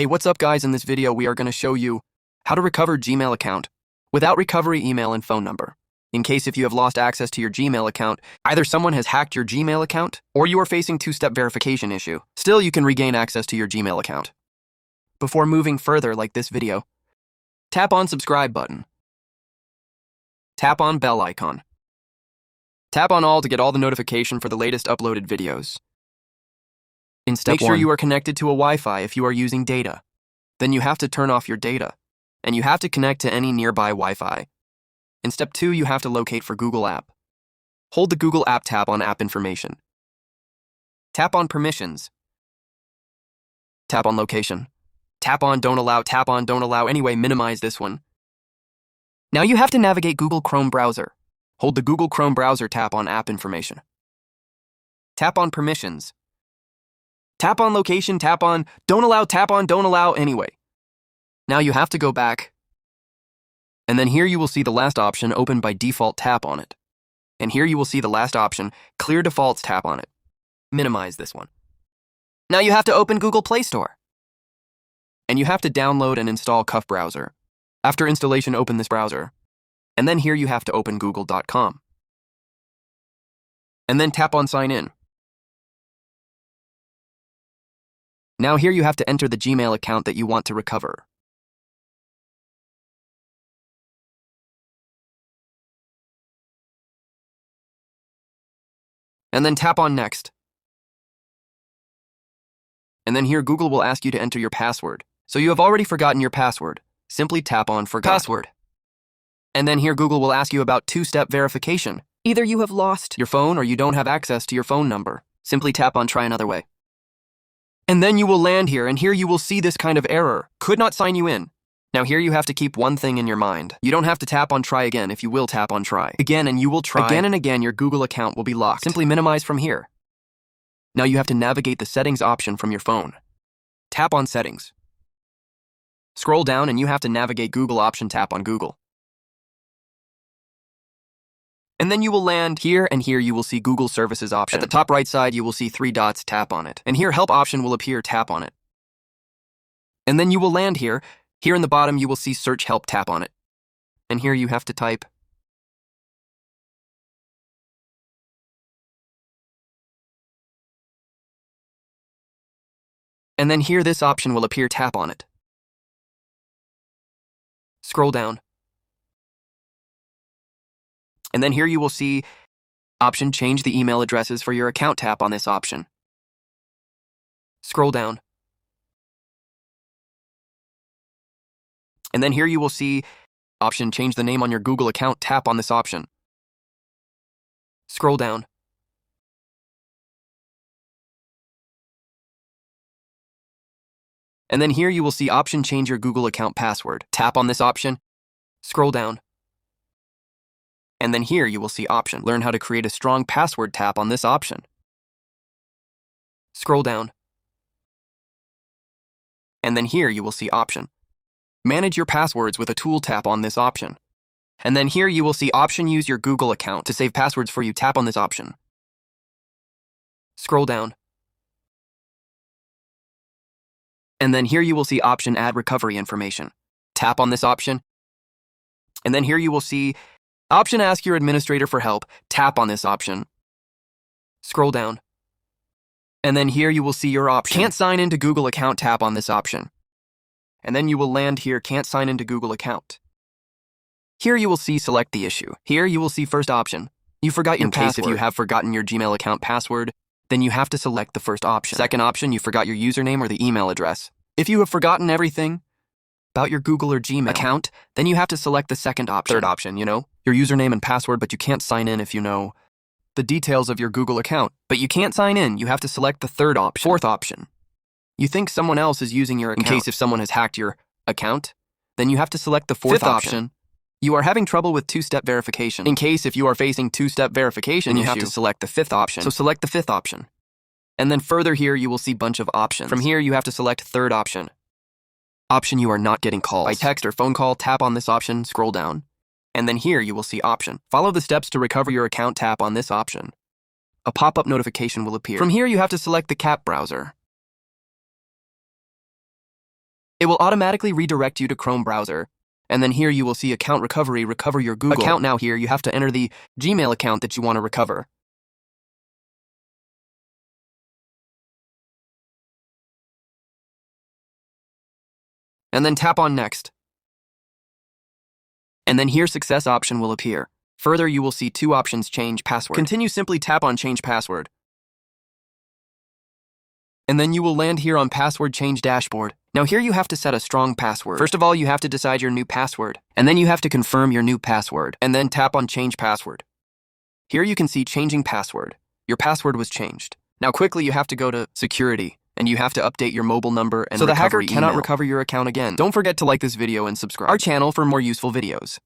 Hey, what's up guys? In this video, we are going to show you how to recover Gmail account without recovery email and phone number. In case if you have lost access to your Gmail account, either someone has hacked your Gmail account or you are facing two-step verification issue. Still, you can regain access to your Gmail account. Before moving further like this video, tap on subscribe button. Tap on bell icon. Tap on all to get all the notification for the latest uploaded videos. In step 1, make sure you are connected to a Wi-Fi if you are using data. Then you have to turn off your data, and you have to connect to any nearby Wi-Fi. In step 2, you have to locate for Google App. Hold the Google App tab on App Information. Tap on Permissions. Tap on Location. Tap on Don't Allow, tap on Don't Allow, anyway, minimize this one. Now you have to navigate Google Chrome browser. Hold the Google Chrome browser tab on App Information. Tap on Permissions. Tap on Location, tap on Don't Allow, tap on Don't Allow, anyway. Now you have to go back. And then here you will see the last option, Open by Default, tap on it. And here you will see the last option, Clear Defaults, tap on it. Minimize this one. Now you have to open Google Play Store. And you have to download and install Cuff Browser. After installation, open this browser. And then here you have to open google.com. And then tap on Sign In. Now here you have to enter the Gmail account that you want to recover. And then tap on Next. And then here Google will ask you to enter your password. So you have already forgotten your password. Simply tap on Forgot Password. And then here Google will ask you about two-step verification. Either you have lost your phone or you don't have access to your phone number. Simply tap on Try Another Way. And then you will land here, and here you will see this kind of error. Could not sign you in. Now here you have to keep one thing in your mind. You don't have to tap on Try Again if you will tap on Try Again, and you will try again and again. Your Google account will be locked. Simply minimize from here. Now you have to navigate the Settings option from your phone. Tap on Settings. Scroll down and you have to navigate Google option, tap on Google. And then you will land here, and here you will see Google Services option. At the top right side, you will see 3 dots, tap on it. And here Help option will appear, tap on it. And then you will land here. Here in the bottom, you will see Search Help, tap on it. And here you have to type. And then here this option will appear, tap on it. Scroll down. And then here you will see option Change the email addresses for your account, tap on this option. Scroll down. And then here you will see option Change the name on your Google account, tap on this option. Scroll down. And then here you will see option Change your Google account password, tap on this option. Scroll down. And then here you will see option Learn how to create a strong password, tap on this option. Scroll down. And then here you will see option Manage your passwords with a tool, tap on this option. And then here you will see option Use your Google account to save passwords for you, tap on this option. Scroll down. And then here you will see option Add recovery information. Tap on this option. And then here you will see option Ask your administrator for help. Tap on this option. Scroll down. And then here you will see your option Can't sign into Google account, tap on this option. And then you will land here Can't sign into Google account. Here you will see Select the issue. Here you will see first option You forgot your password. In case if you have forgotten your Gmail account password, then you have to select the first option. Second option, you forgot your username or the email address. If you have forgotten everything about your Google or Gmail account, then you have to select the second option. Third option, your username and password, but you can't sign in if you know the details of your Google account. But you can't sign in, you have to select the third option. Fourth option, you think someone else is using your account. In case if someone has hacked your account, then you have to select the fourth option. You are having trouble with two-step verification. In case if you are facing two-step verification, you have to select the fifth option. So select the fifth option. And then further here, you will see bunch of options. From here, you have to select third option. Option you are not getting calls. By text or phone call, tap on this option, scroll down. And then here you will see option. Follow the steps to recover your account, tap on this option. A pop-up notification will appear. From here, you have to select the CAP browser. It will automatically redirect you to Chrome browser. And then here you will see Account Recovery, recover your Google account. Now here you have to enter the Gmail account that you want to recover. And then tap on Next. And then here Success option will appear. Further, you will see two options, Change Password. Continue, simply tap on Change Password. And then you will land here on Password Change Dashboard. Now here you have to set a strong password. First of all, you have to decide your new password. And then you have to confirm your new password. And then tap on Change Password. Here you can see Changing Password. Your password was changed. Now quickly you have to go to Security. And you have to update your mobile number and so the hacker cannot recover your account again. Don't forget to like this video and subscribe our channel for more useful videos.